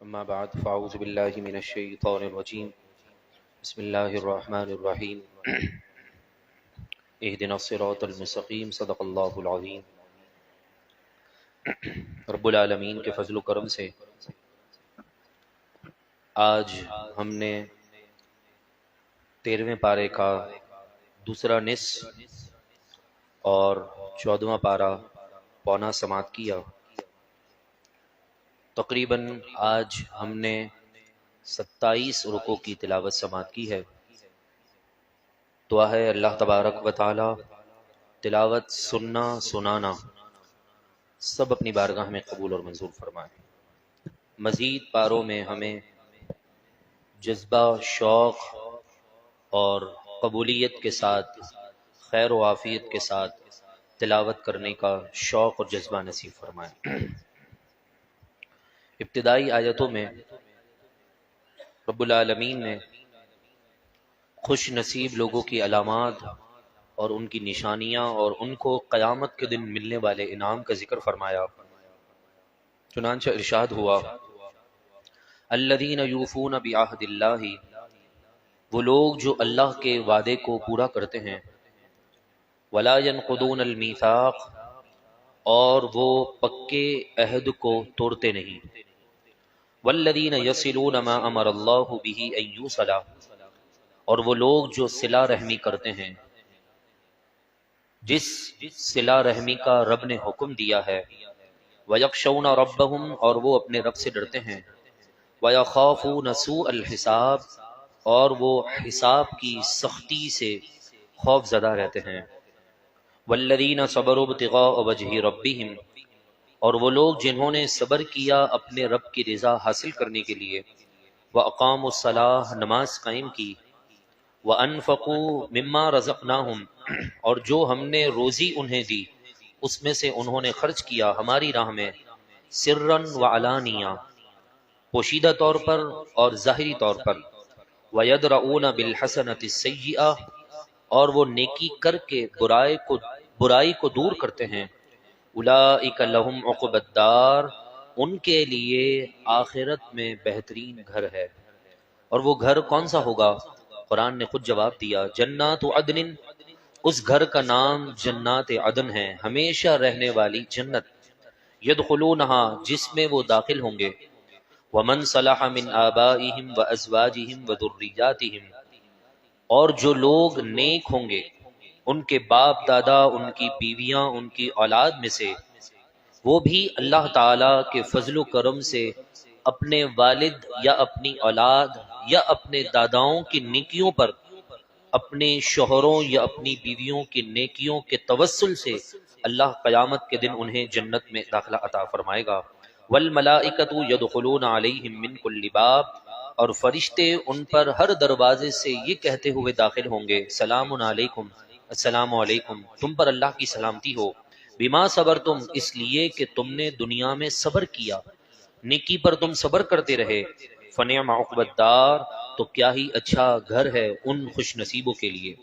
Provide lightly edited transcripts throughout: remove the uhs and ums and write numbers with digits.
اما بعد فاعوذ باللہ من الشیطان الرجیم بسم اللہ الرحمن الرحیم اہدنا الصراط المستقیم صدق اللہ العظیم۔ رب العالمین کے فضل و کرم سے آج ہم نے 13ویں پارے کا دوسرا نصف اور 14واں پارہ پونا سماعت کیا۔ تقریباً آج ہم نے 27 رکوع کی تلاوت سماعت کی ہے۔ دعا ہے اللہ تبارک و تعالی تلاوت سننا سنانا سب اپنی بارگاہ میں قبول اور منظور فرمائے۔ مزید پاروں میں ہمیں جذبہ، شوق اور قبولیت کے ساتھ، خیر و عافیت کے ساتھ تلاوت کرنے کا شوق اور جذبہ نصیب فرمائے۔ ابتدائی آیتوں میں رب العالمین نے خوش نصیب لوگوں کی علامات اور ان کی نشانیاں اور ان کو قیامت کے دن ملنے والے انعام کا ذکر فرمایا۔ چنانچہ ارشاد ہوا، الذین یوفون بعہد اللہ، وہ لوگ جو اللہ کے وعدے کو پورا کرتے ہیں، ولا ینقضون المیثاق، اور وہ پکے عہد کو توڑتے نہیں، والذین یصلون ما امر اللہ بہ ان یوصل، اور وہ لوگ جو صلہ رحمی کرتے ہیں جس صلہ رحمی کا رب نے حکم دیا ہے، وَيَخْشَوْنَ رَبَّهُمْ، اور وہ اپنے رب سے ڈرتے ہیں، وَيَخَافُونَ سُوءَ الْحِسَابِ، اور وہ حساب کی سختی سے خوف زدہ رہتے ہیں، وَالَّذِينَ صَبَرُوا ابْتِغَاءَ وَجْهِ رَبِّهِمْ، اور وہ لوگ جنہوں نے صبر کیا اپنے رب کی رضا حاصل کرنے کے لیے، وَأَقَامُوا الصَّلَاةَ، نماز قائم کی، وَأَنفَقُوا مِمَّا رَزَقْنَاهُمْ، اور جو ہم نے روزی انہیں دی اس میں سے انہوں نے خرچ کیا ہماری راہ میں، سرًا وعلانیہ، پوشیدہ طور پر اور ظاہری طور پر، وَيَدْرَؤُونَ بِالْحَسَنَةِ السَّيِّئَةَ، اور وہ نیکی کر کے برائی کو دور کرتے ہیں، اولئک لہم عقبی الدار، ان کے لیے آخرت میں بہترین گھر ہے۔ اور وہ گھر کون سا ہوگا؟ قرآن نے خود جواب دیا، جنات عدن، اس گھر کا نام جنات عدن ہے، ہمیشہ رہنے والی جنت، یدخلونہا، جس میں وہ داخل ہوں گے، ومن صلح من آبائہم وازواجہم وذریاتہم، اور جو لوگ نیک ہوں گے ان کے باپ دادا، ان کی بیویاں، ان کی اولاد میں سے، وہ بھی اللہ تعالی کے فضل و کرم سے اپنے والد یا اپنی اولاد یا اپنے داداؤں کی نیکیوں پر اپنے شوہروں یا اپنی بیویوں کی نیکیوں کے توسل سے اللہ قیامت کے دن انہیں جنت میں داخلہ عطا فرمائے گا۔ والملائکۃ یدخلون علیہم من کل باب، اور فرشتے ان پر ہر دروازے سے یہ کہتے ہوئے داخل ہوں گے، سلام علیکم، السلام علیکم، تم پر اللہ کی سلامتی ہو، بما صبرتم، اس لیے کہ تم نے دنیا میں صبر کیا، نیکی پر تم صبر کرتے رہے، فنعم عقبی الدار، تو کیا ہی اچھا گھر ہے ان خوش نصیبوں کے لیے۔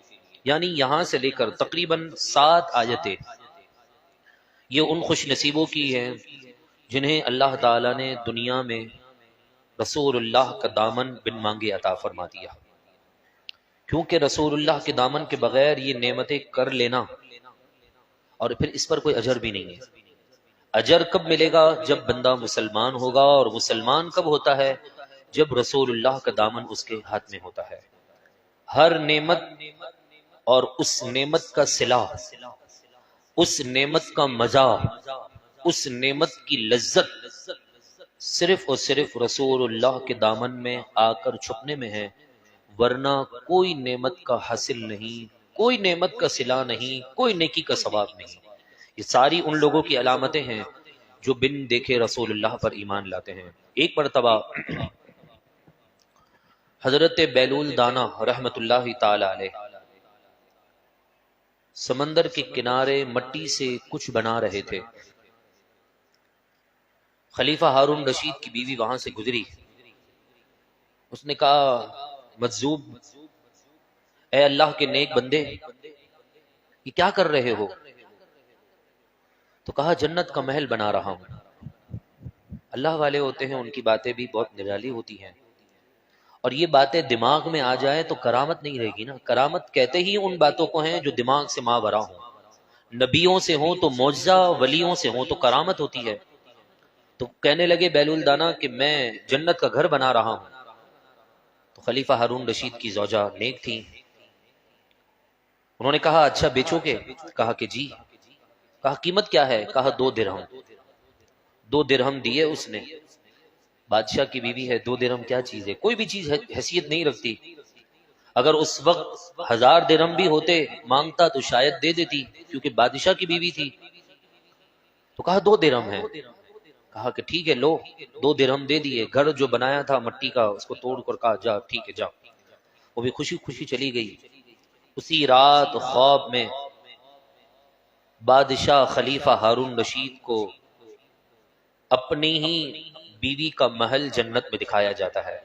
یعنی یہاں سے لے کر تقریباً 7 آیتیں یہ ان خوش نصیبوں کی ہیں جنہیں اللہ تعالی نے دنیا میں رسول اللہ کا دامن بن مانگے عطا فرما دیا، کیونکہ رسول اللہ کے دامن کے بغیر یہ نعمتیں کر لینا اور پھر اس پر کوئی اجر بھی نہیں ہے۔ اجر کب ملے گا؟ جب بندہ مسلمان ہوگا، اور مسلمان کب ہوتا ہے؟ جب رسول اللہ کا دامن اس کے ہاتھ میں ہوتا ہے۔ ہر نعمت اور اس نعمت کا صلہ، اس نعمت کا مزہ، اس نعمت کی لذت صرف اور صرف رسول اللہ کے دامن میں آ کر چھپنے میں ہے، ورنہ کوئی نعمت کا حاصل نہیں، کوئی نعمت کا صلہ نہیں، کوئی نیکی کا ثواب نہیں۔ یہ ساری ان لوگوں کی علامتیں ہیں جو بن دیکھے رسول اللہ پر ایمان لاتے ہیں۔ ایک مرتبہ حضرت بیلول دانا رحمت اللہ تعالی علیہ سمندر کے کنارے مٹی سے کچھ بنا رہے تھے۔ خلیفہ ہارون رشید کی بیوی وہاں سے گزری، اس نے کہا، مجذوب، اے اللہ کے نیک بندے، یہ کیا کر رہے ہو؟ تو کہا، جنت کا محل بنا رہا ہوں۔ اللہ والے ہوتے ہیں، ان کی باتیں بھی بہت نرالی ہوتی ہیں، اور یہ باتیں دماغ میں آ جائے تو کرامت نہیں رہے گی نا۔ کرامت کہتے ہی ان باتوں کو ہیں جو دماغ سے ماورا ہوں، نبیوں سے ہوں تو معجزہ، ولیوں سے ہوں تو کرامت ہوتی ہے۔ تو کہنے لگے بیلول دانا کہ میں جنت کا گھر بنا رہا ہوں۔ تو خلیفہ ہارون رشید کی زوجہ نیک تھی، انہوں نے کہا اچھا بیچو گے؟ کہا کہ جی۔ کہا قیمت کیا ہے؟ کہا 2 درہم۔ 2 درہم دیے اس نے۔ بادشاہ کی بیوی ہے، 2 درہم کیا چیز ہے؟ کوئی بھی چیز حیثیت نہیں رکھتی۔ اگر اس وقت 1000 درہم بھی ہوتے مانگتا تو شاید دے دیتی، کیونکہ بادشاہ کی بیوی تھی۔ تو کہا 2 درہم ہے۔ کہا کہ ٹھیک ہے لو، 2 درہم دے دیے۔ گھر جو بنایا تھا مٹی کا اس کو توڑ کر کہا جا ٹھیک ہے جا۔ وہ بھی خوشی خوشی چلی گئی۔ اسی رات خواب میں بادشاہ خلیفہ ہارون رشید کو اپنی ہی بیوی کا محل جنت میں دکھایا جاتا ہے۔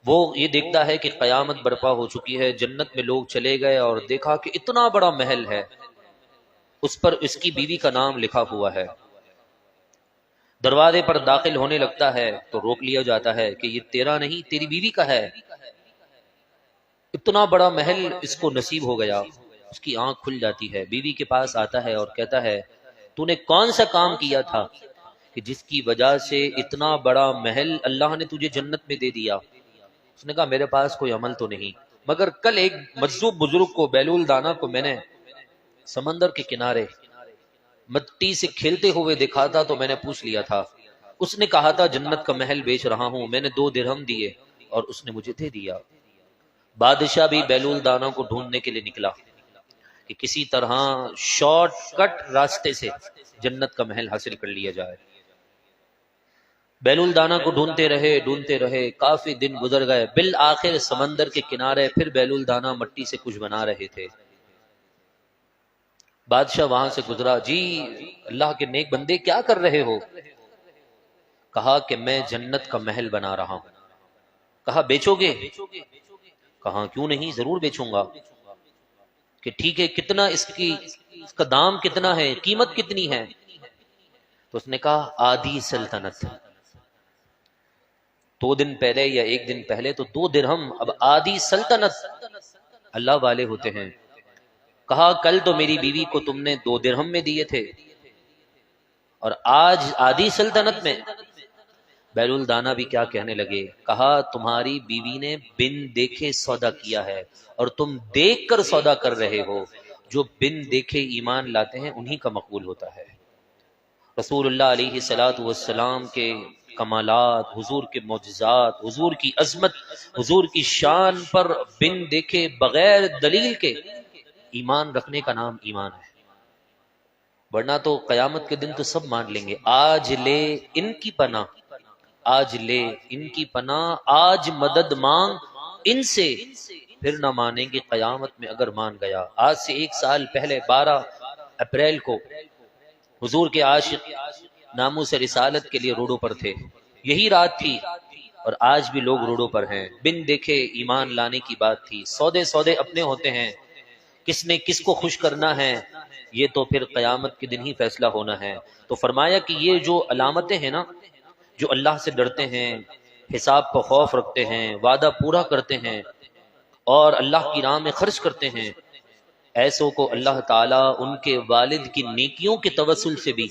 وہ یہ دیکھتا ہے کہ قیامت برپا ہو چکی ہے، جنت میں لوگ چلے گئے اور دیکھا کہ اتنا بڑا محل ہے، اس پر اس کی بیوی کا نام لکھا ہوا ہے۔ دروازے پر داخل ہونے لگتا ہے تو روک لیا جاتا ہے کہ یہ تیرا نہیں، تیری بیوی کا ہے۔ اتنا بڑا محل اس کو نصیب ہو گیا۔ اس کی آنکھ کھل جاتی ہے، بیوی کے پاس آتا ہے اور کہتا ہے تو نے کون سا کام کیا تھا کہ جس کی وجہ سے اتنا بڑا محل اللہ نے تجھے جنت میں دے دیا؟ اس نے کہا میرے پاس کوئی عمل تو نہیں، مگر کل ایک مجذوب بزرگ کو، بیلول دانا کو میں نے سمندر کے کنارے مٹی سے کھیلتے ہوئے دیکھا تھا تو میں نے پوچھ لیا تھا، اس نے کہا تھا جنت کا محل بیچ رہا ہوں، میں نے 2 درہم دیے اور اس نے مجھے دے دیا۔ بادشاہ بھی بیلول دانا کو ڈھونڈنے کے لیے نکلا کہ کسی طرح شارٹ کٹ راستے سے جنت کا محل حاصل کر لیا جائے۔ بیلول دانا کو ڈھونڈتے رہے، کافی دن گزر گئے۔ بالآخر سمندر کے کنارے پھر بیلول دانا مٹی سے کچھ بنا رہے تھے۔ بادشاہ وہاں سے گزرا، جی اللہ کے نیک بندے کیا کر رہے ہو؟ کہا کہ میں جنت کا محل بنا رہا ہوں۔ کہا بیچو گے؟ کہا کیوں نہیں، ضرور بیچوں گا۔ کہ ٹھیک ہے، کتنا اس کا دام کتنا ہے، قیمت کتنی ہے؟ تو اس نے کہا آدھی سلطنت۔ 2 دن پہلے یا 1 دن پہلے تو 2 درہم، اب آدھی سلطنت۔ اللہ والے ہوتے ہیں۔ کہا کل تو میری بیوی کو تم نے 2 درہم میں دیے تھے اور آج آدھی سلطنت میں۔ بیلول دانا بھی کیا کہنے لگے، کہا تمہاری بیوی نے بن دیکھے سودا کیا ہے اور تم دیکھ کر سودا کر رہے ہو۔ جو بن دیکھے ایمان لاتے ہیں انہی کا مقبول ہوتا ہے۔ رسول اللہ علیہ الصلوۃ والسلام کے کمالات، حضور کے معجزات، حضور کی عظمت، حضور کی شان پر بن دیکھے بغیر دلیل کے ایمان رکھنے کا نام ایمان ہے۔ ورنہ تو قیامت کے دن تو سب مان لیں گے، آج لے ان کی پناہ، آج لے ان کی پناہ، آج مدد مانگ ان سے، پھر نہ مانیں گے قیامت میں اگر مان گیا۔ آج سے 1 سال پہلے 12 اپریل کو حضور کے عاشق ناموس رسالت کے لیے روڈوں پر تھے، یہی رات تھی اور آج بھی لوگ روڈوں پر ہیں۔ بن دیکھے ایمان لانے کی بات تھی۔ سودے اپنے ہوتے ہیں، کس نے کس کو خوش کرنا ہے یہ تو پھر قیامت کے دن ہی فیصلہ ہونا ہے۔ تو فرمایا کہ یہ جو علامتیں ہیں نا، جو اللہ سے ڈرتے ہیں، حساب پر خوف رکھتے ہیں، وعدہ پورا کرتے ہیں اور اللہ کی راہ میں خرچ کرتے ہیں، ایسوں کو اللہ تعالیٰ ان کے والد کی نیکیوں کے توسل سے بھی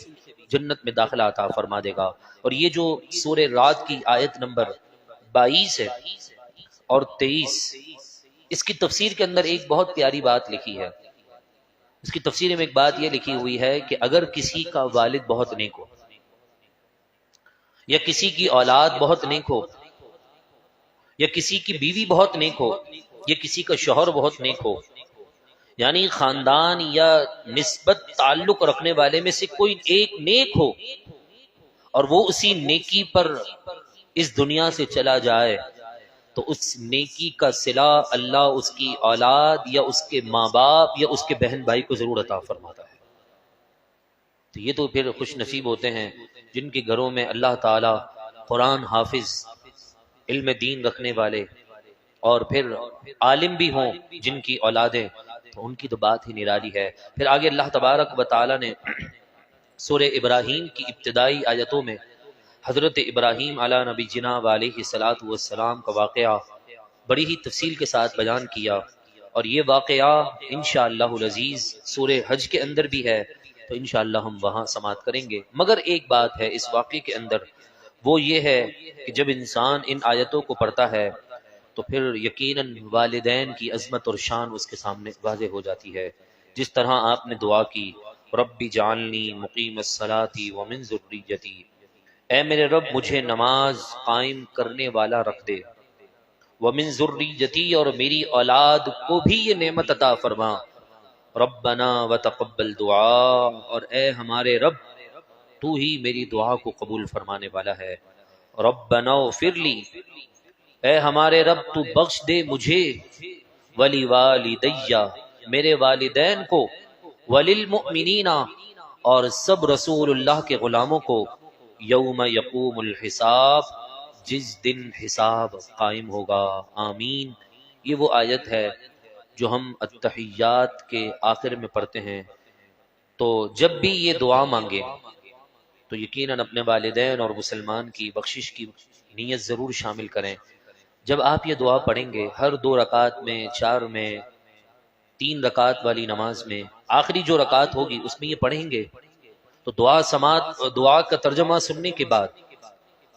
جنت میں داخلہ عطا فرما دے گا۔ اور یہ جو سورہ رات کی آیت نمبر 22 ہے اور 23، اس کی تفسیر کے اندر ایک بہت پیاری بات لکھی ہے۔ اس کی تفسیر میں ایک بات یہ لکھی ہوئی ہے کہ اگر کسی کا والد بہت نیک ہو، یا کسی کی اولاد بہت نیک ہو، یا کسی کی بیوی بہت نیک ہو، یا کسی کا شوہر بہت نیک ہو، یعنی خاندان یا نسبت تعلق رکھنے والے میں سے کوئی ایک نیک ہو اور وہ اسی نیکی پر اس دنیا سے چلا جائے، تو اس نیکی کا صلہ اللہ اس کی اولاد یا اس کے ماں باپ یا اس کے بہن بھائی کو ضرور عطا فرماتا ہے۔ تو یہ تو پھر خوش نصیب ہوتے ہیں جن کے گھروں میں اللہ تعالی قرآن حافظ، علم دین رکھنے والے اور پھر عالم بھی ہوں جن کی اولادیں، تو ان کی تو بات ہی نرالی ہے۔ پھر آگے اللہ تبارک و تعالی نے سورہ ابراہیم کی ابتدائی آیتوں میں حضرت ابراہیم علی نبی جناب علیہ الصلاۃ والسلام کا واقعہ بڑی ہی تفصیل کے ساتھ بیان کیا، اور یہ واقعہ انشاءاللہ العزیز سورہ حج کے اندر بھی ہے، تو انشاءاللہ ہم وہاں سماعت کریں گے۔ مگر ایک بات ہے اس واقعے کے اندر، وہ یہ ہے کہ جب انسان ان آیتوں کو پڑھتا ہے تو پھر یقیناً والدین کی عظمت اور شان اس کے سامنے واضح ہو جاتی ہے۔ جس طرح آپ نے دعا کی ربی جعلنی مقیم الصلاۃ ومن ذریتی، اے میرے رب مجھے نماز قائم کرنے والا رکھ دے، ومن ذریتی اور میری اولاد کو بھی یہ نعمت عطا فرما، ربنا وتقبل دعا اور اے ہمارے رب تو ہی میری دعا کو قبول فرمانے والا ہے، ربنا اغفر لی، اے ہمارے رب تو بخش دے مجھے، ولی والدیہ میرے والدین کو، وللمؤمنین اور سب رسول اللہ کے غلاموں کو، یوم یقوم الحساب جس دن حساب قائم ہوگا، آمین۔ یہ وہ آیت ہے جو ہم التحیات کے آخر میں پڑھتے ہیں۔ تو جب بھی یہ دعا مانگے تو یقیناً اپنے والدین اور مسلمان کی بخشش کی نیت ضرور شامل کریں۔ جب آپ یہ دعا پڑھیں گے ہر 2 رکعت میں، 4 میں، 3 رکعت والی نماز میں، آخری جو رکعت ہوگی اس میں یہ پڑھیں گے تو دعا کا ترجمہ سننے کے بعد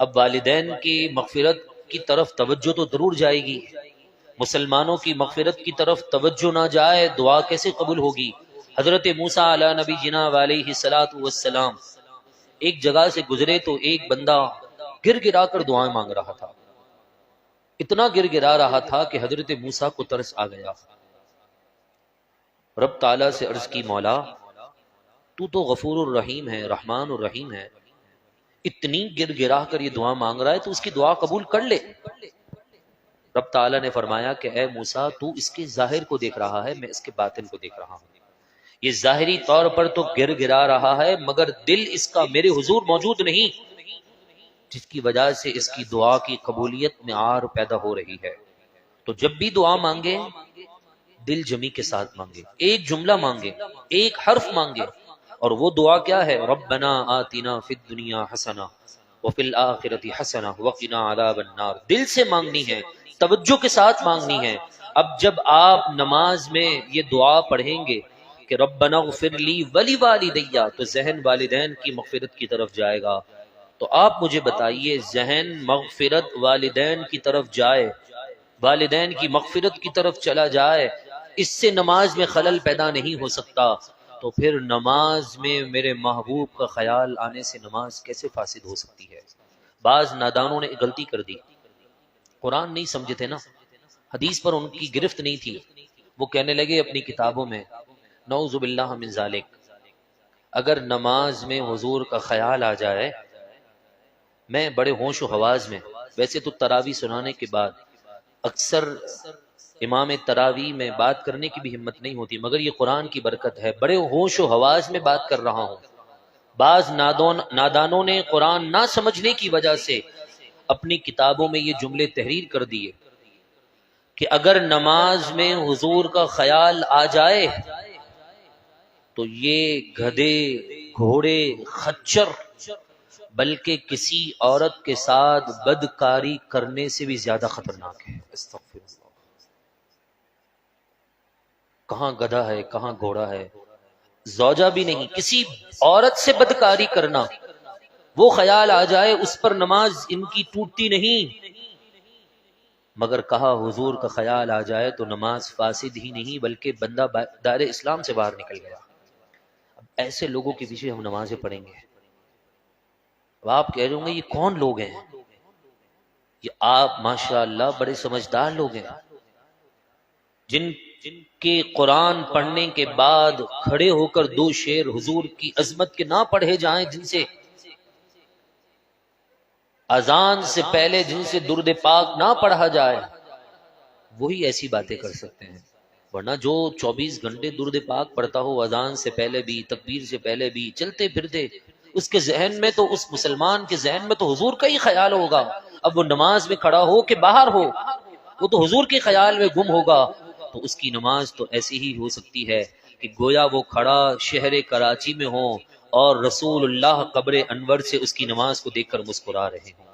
اب والدین کی مغفرت کی طرف توجہ تو ضرور جائے گی، مسلمانوں کی مغفرت کی طرف توجہ نہ جائے دعا کیسے قبول ہوگی؟ حضرت موسیٰ علی نبی جناب علیہ الصلاۃ والسلام ایک جگہ سے گزرے تو ایک بندہ گر گرا کر دعائیں مانگ رہا تھا، اتنا گر گرا رہا تھا کہ حضرت موسیٰ کو ترس آ گیا۔ رب تعالیٰ سے عرض کی مولا تو غفور الرحیم ہے، رحمان الرحیم ہے، اتنی گر گرا کر یہ دعا مانگ رہا ہے تو اس کی دعا قبول کر لے۔ رب تعالیٰ نے فرمایا کہ اے موسیٰ تو اس کے ظاہر کو دیکھ رہا ہے، میں اس کے باطن کو دیکھ رہا ہوں۔ یہ ظاہری طور پر تو گر گرا رہا ہے مگر دل اس کا میرے حضور موجود نہیں، جس کی وجہ سے اس کی دعا کی قبولیت میں آر پیدا ہو رہی ہے۔ تو جب بھی دعا مانگے دل جمی کے ساتھ مانگے، ایک جملہ مانگے، ایک حرف مانگے، اور وہ دعا کیا ہے؟ ربنا آتنا فی الدنیا حسنہ وفی الآخرۃ حسنہ وقنا عذاب النار، دل سے مانگنی ہے، توجہ کے ساتھ مانگنی ہے۔ اب جب آپ نماز میں یہ دعا پڑھیں گے کہ ربنا اغفر لی ولی والدیہ، تو ذہن والدین کی مغفرت کی طرف جائے گا۔ تو آپ مجھے بتائیے ذہن مغفرت والدین کی طرف جائے، والدین کی مغفرت کی طرف چلا جائے، اس سے نماز میں خلل پیدا نہیں ہو سکتا، تو پھر نماز میں میرے محبوب کا خیال آنے سے نماز کیسے فاسد ہو سکتی ہے؟ بعض نادانوں نے غلطی کر دی، قرآن نہیں سمجھے تھے نا، حدیث پر ان کی گرفت نہیں تھی، وہ کہنے لگے اپنی کتابوں میں نعوذ باللہ من ذالک، اگر نماز میں حضور کا خیال آ جائے، میں بڑے ہوش و حواس میں، ویسے تو تراویح سنانے کے بعد اکثر امام تراویح میں بات کرنے کی بھی ہمت نہیں ہوتی، مگر یہ قرآن کی برکت ہے، بڑے ہوش و حواس میں بات کر رہا ہوں۔ بعض نادانوں نے قرآن نہ سمجھنے کی وجہ سے اپنی کتابوں میں یہ جملے تحریر کر دیے کہ اگر نماز میں حضور کا خیال آ جائے تو یہ گدھے، گھوڑے، خچر بلکہ کسی عورت کے ساتھ بدکاری کرنے سے بھی زیادہ خطرناک ہے۔ استغفر اللہ، کہاں گدھا ہے کہاں گھوڑا ہے، زوجہ بھی نہیں، کسی عورت سے بدکاری کرنا، وہ خیال آ جائے اس پر نماز ان کی ٹوٹتی نہیں، مگر کہا حضور کا خیال آ جائے تو نماز فاسد ہی نہیں بلکہ بندہ دائرہ اسلام سے باہر نکل گیا۔ اب ایسے لوگوں کے پیچھے ہم نمازیں پڑھیں گے، اب آپ کہہ رہے ہوں گے یہ کون لوگ ہیں؟ یہ آپ ماشاءاللہ بڑے سمجھدار لوگ ہیں، جن کے قرآن پڑھنے کے بعد کھڑے ہو کر 2 شعر حضور کی عظمت کے نہ پڑھے جائیں، جن سے اذان سے پہلے جن سے درود پاک نہ پڑھا جائے، وہی ایسی باتیں کر سکتے ہیں، ورنہ جو 24 گھنٹے درود پاک پڑھتا ہو، اذان سے پہلے بھی، تکبیر سے پہلے بھی، چلتے پھرتے، اس کے ذہن میں تو، اس مسلمان کے ذہن میں تو حضور کا ہی خیال ہوگا، اب وہ نماز میں کھڑا ہو کہ باہر ہو، وہ تو حضور کے خیال میں گم ہوگا، تو اس کی نماز تو ایسی ہی ہو سکتی ہے کہ گویا وہ کھڑا شہر کراچی میں ہو اور رسول اللہ قبر انور سے اس کی نماز کو دیکھ کر مسکرا رہے ہوں.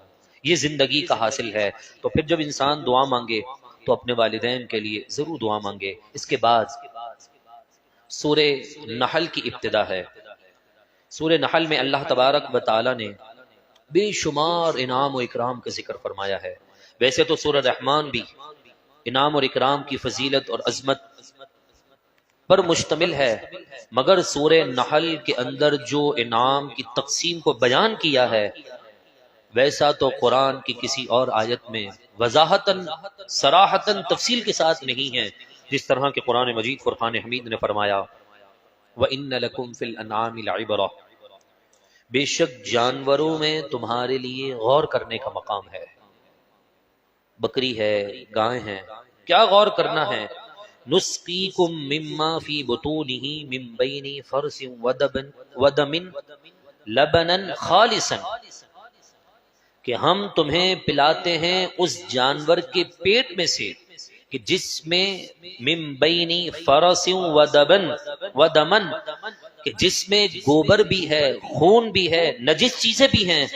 یہ زندگی کا حاصل ہے. تو پھر جب انسان دعا مانگے تو اپنے والدین کے لیے ضرور دعا مانگے. اس کے بعد سورہ نحل کی ابتدا ہے. سورہ نحل میں اللہ تبارک و تعالی نے بے شمار انعام و اکرام کا ذکر فرمایا ہے. ویسے تو سورہ رحمان بھی انعام اور اکرام کی فضیلت اور عظمت پر مشتمل ہے، مگر سورہ نحل کے اندر جو انعام کی تقسیم کو بیان کیا ہے ویسا تو قرآن کی کسی اور آیت میں وضاحتاً صراحتاً تفصیل کے ساتھ نہیں ہے، جس طرح کہ قرآن مجید فرقان حمید نے فرمایا وَإِنَّ لَكُمْ فِي الْأَنْعَامِ لَعِبْرَةً، بے شک جانوروں میں تمہارے لیے غور کرنے کا مقام ہے. بکری ہے، گائے ہیں، کیا غور کرنا ہے؟ نسقیکم مما فی بطونہ من بین فرث ودم لبنا خالصا، کہ ہم تمہیں پلاتے ہیں اس جانور کے پیٹ میں سے کہ جس میں من بین فرث ودمن، کہ جس میں گوبر بھی ہے، خون بھی ہے، نجس چیزیں بھی ہیں،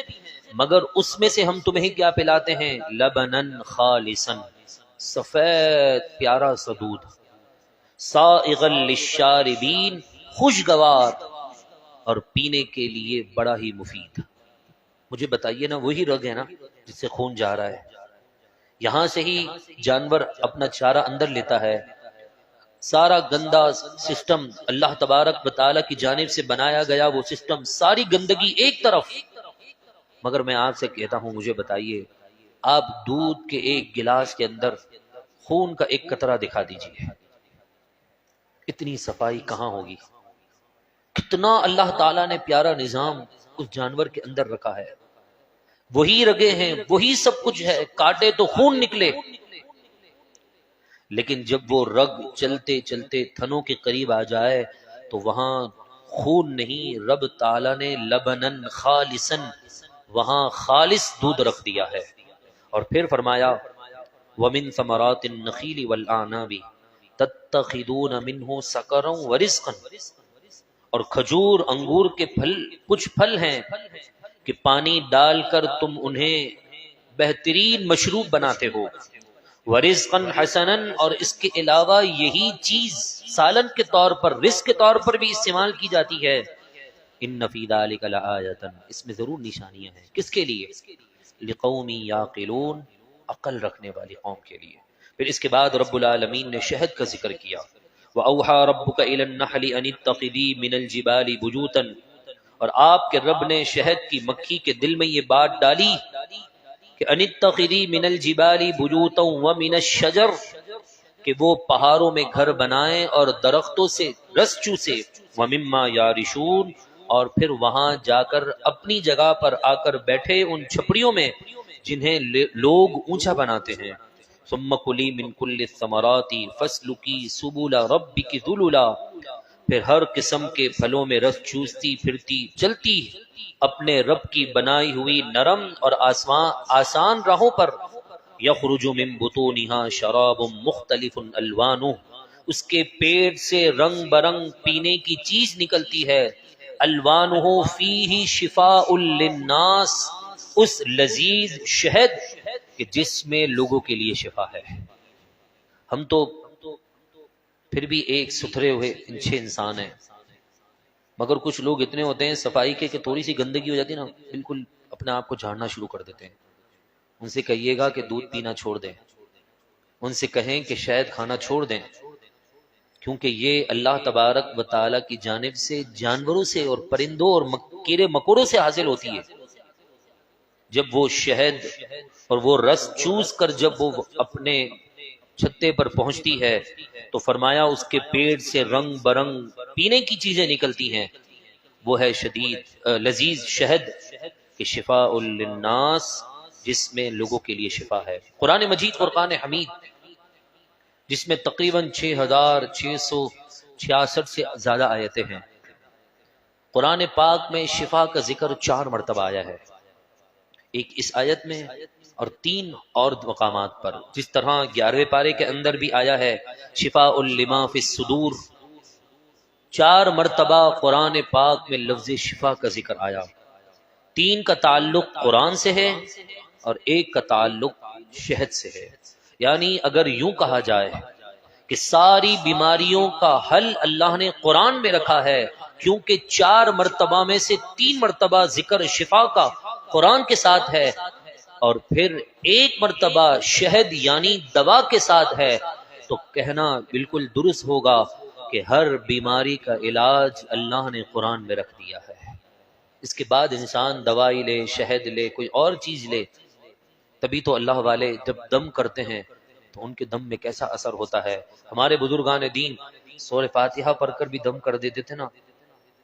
مگر اس میں سے ہم تمہیں کیا پلاتے ہیں؟ لبنن خالصا، سفید پیارا سا دودھ، سائغا للشاربین، خوشگوار اور پینے کے لیے بڑا ہی مفید. مجھے بتائیے نا، وہی رگ ہے نا جس سے خون جا رہا ہے، یہاں سے ہی جانور اپنا چارہ اندر لیتا ہے. سارا گندا سسٹم اللہ تبارک و تعالی کی جانب سے بنایا گیا، وہ سسٹم ساری گندگی ایک طرف. مگر میں آپ سے کہتا ہوں، مجھے بتائیے آپ دودھ کے ایک گلاس کے اندر خون کا ایک قطرہ دکھا دیجئے، اتنی صفائی کہاں ہوگی؟ کتنا اللہ تعالیٰ نے پیارا نظام اس جانور کے اندر رکھا ہے. وہی رگیں ہیں، وہی سب کچھ ہے، کاٹے تو خون نکلے، لیکن جب وہ رگ چلتے چلتے تھنوں کے قریب آ جائے تو وہاں خون نہیں، رب تعالیٰ نے لبنن خالصن، وہاں خالص دودھ رکھ دیا ہے. اور پھر فرمایا وَمِن ثَمَرَاتِ النَّخِيلِ وَالْأَعْنَابِ تَتَّخِذُونَ مِنْهُ سَكَرًا وَرِزْقًا، اور کھجور انگور کے پھل کچھ پھل ہیں کہ پانی ڈال کر تم انہیں بہترین مشروب بناتے ہو. وَرِزْقًا حَسَنًا، اور اس کے علاوہ یہی چیز سالن کے طور پر، رزق کے طور پر بھی استعمال کی جاتی ہے. ان فی ذلک لآیۃ، اس میں ضرور نشانیاں ہیں. کس کے لیے؟ لقوم یعقلون، عقل رکھنے والی قوم کے لیے. پھر اس کے بعد رب العالمین نے شہد کا ذکر کیا. وَأَوْحَى رَبُّكَ إِلَى النَّحْلِ أَنِ اتَّخِذِي مِنَ الْجِبَالِ بُيُوتًا، اور آپ کے رب نے شہد کی مکھی کے دل میں یہ بات ڈالی کہ أَنِ اتَّخِذِي مِنَ الْجِبَالِ بُيُوتًا وَمِنَ الشَّجَرِ، کہ وہ پہاڑوں میں گھر بنائیں اور درختوں سے رس چوسے. وَمِمَّا يَعْرِشُونَ، اور پھر وہاں جا کر اپنی جگہ پر آ کر بیٹھے ان چھپڑیوں میں جنہیں لوگ اونچا بناتے ہیں. ثم کلی من کل الثمرات فاسلکی سبل ربک ذللا، پھر ہر قسم کے پھلوں میں رس چوستی پھرتی چلتی اپنے رب کی بنائی ہوئی نرم اور آسان راہوں پر. یخرج من بطونها شراب مختلف الوانہ، اس کے پیٹ سے رنگ برنگ پینے کی چیز نکلتی ہے. الوانہ فیہ شفاء للناس، اس لذیذ شہد کہ جس میں لوگوں کے لیے شفا ہے. ہم تو پھر بھی ایک ستھرے ہوئے اچھے انسان ہیں، مگر کچھ لوگ اتنے ہوتے ہیں صفائی کے کہ تھوڑی سی گندگی ہو جاتی ہے نا، بالکل اپنے آپ کو جھاڑنا شروع کر دیتے ہیں. ان سے کہیے گا کہ دودھ پینا چھوڑ دیں، ان سے کہیں کہ شہد کھانا چھوڑ دیں، کیونکہ یہ اللہ تبارک و تعالی کی جانب سے جانوروں سے اور پرندوں اور کیڑے مکوڑوں سے حاصل ہوتی ہے. جب وہ شہد اور وہ رس چوس کر جب وہ اپنے چھتے پر پہنچتی ہے تو فرمایا اس کے پیٹ سے رنگ برنگ پینے کی چیزیں نکلتی ہیں. وہ ہے شدید لذیذ شہد کہ شفاء للناس، جس میں لوگوں کے لیے شفا ہے. قرآن مجید فرقان حمید جس میں تقریباً 6666 سے زیادہ آیتیں ہیں، قرآن پاک میں شفا کا ذکر 4 مرتبہ آیا ہے، ایک اس آیت میں اور 3 اور مقامات پر. جس طرح 11ویں پارے کے اندر بھی آیا ہے شفاء لما فی الصدور، 4 مرتبہ قرآن پاک میں لفظ شفا کا ذکر آیا، 3 کا تعلق قرآن سے ہے اور 1 کا تعلق شہد سے ہے۔ یعنی اگر یوں کہا جائے کہ ساری بیماریوں کا حل اللہ نے قرآن میں رکھا ہے، کیونکہ 4 مرتبہ میں سے 3 مرتبہ ذکر شفا کا قرآن کے ساتھ ہے اور پھر 1 مرتبہ شہد یعنی دوا کے ساتھ ہے، تو کہنا بالکل درست ہوگا کہ ہر بیماری کا علاج اللہ نے قرآن میں رکھ دیا ہے۔ اس کے بعد انسان دوائی لے، شہد لے، کوئی اور چیز لے، تبھی تو اللہ والے جب دم کرتے ہیں تو ان کے دم میں کیسا اثر ہوتا ہے۔ ہمارے بزرگان دین سورہ فاتحہ پڑھ کر بھی دم کر دیتے تھے نا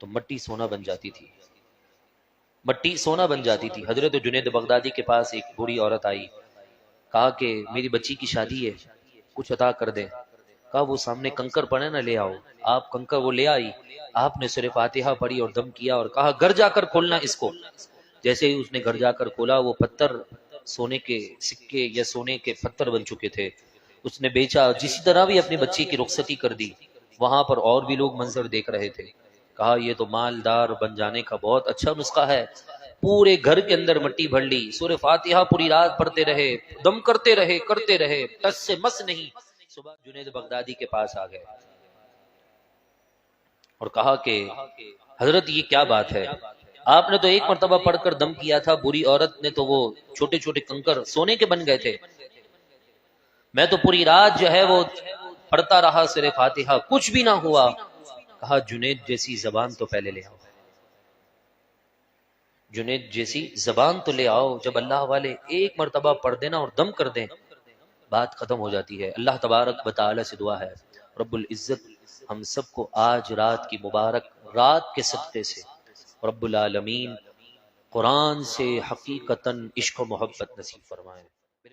تو مٹی سونا بن جاتی تھی، مٹی سونا بن جاتی تھی۔ حضرت جنید بغدادی کے پاس ایک بوڑھی عورت آئی، کہا کہ میری بچی کی شادی ہے، کچھ عطا کر دیں۔ کہا وہ سامنے کنکر پڑے نہ لے آؤ۔ آپ کنکر وہ لے آئی، آپ نے سورہ فاتحہ پڑھی اور دم کیا اور کہا گھر جا کر کھولنا اس کو۔ جیسے ہی اس نے گھر جا کر کھولا، وہ پتھر سونے کے سکے یا سونے کے پتھر بن چکے تھے۔ اس نے بیچا، جسی طرح بھی اپنی بچی کی رخصتی کر دی۔ وہاں پر اور بھی لوگ منظر دیکھ رہے تھے۔ کہا یہ تو مالدار بن جانے کا بہت اچھا نسخہ ہے۔ پورے گھر کے اندر مٹی بھر لی، سورہ فاتحہ پوری رات پڑھتے رہے، دم کرتے رہے، ٹس سے مس نہیں۔ صبح جنید بغدادی کے پاس آ گئے اور کہا کہ حضرت یہ کیا بات ہے، آپ نے تو 1 مرتبہ پڑھ کر دم کیا تھا، بری عورت نے تو وہ چھوٹے چھوٹے کنکر سونے کے بن گئے تھے، میں تو پوری رات جو ہے وہ پڑھتا رہا سورہ فاتحہ، کچھ بھی نہ ہوا۔ کہا جنید جیسی زبان تو پہلے لے آؤ، جنید جیسی زبان تو لے آؤ۔ جب اللہ والے 1 مرتبہ پڑھ دینا اور دم کر دیں، بات ختم ہو جاتی ہے۔ اللہ تبارک و تعالی سے دعا ہے رب العزت ہم سب کو آج رات کی مبارک رات کے صدقے سے رب العالمین قرآن سے حقیقتاً عشق و محبت نصیب فرمائے۔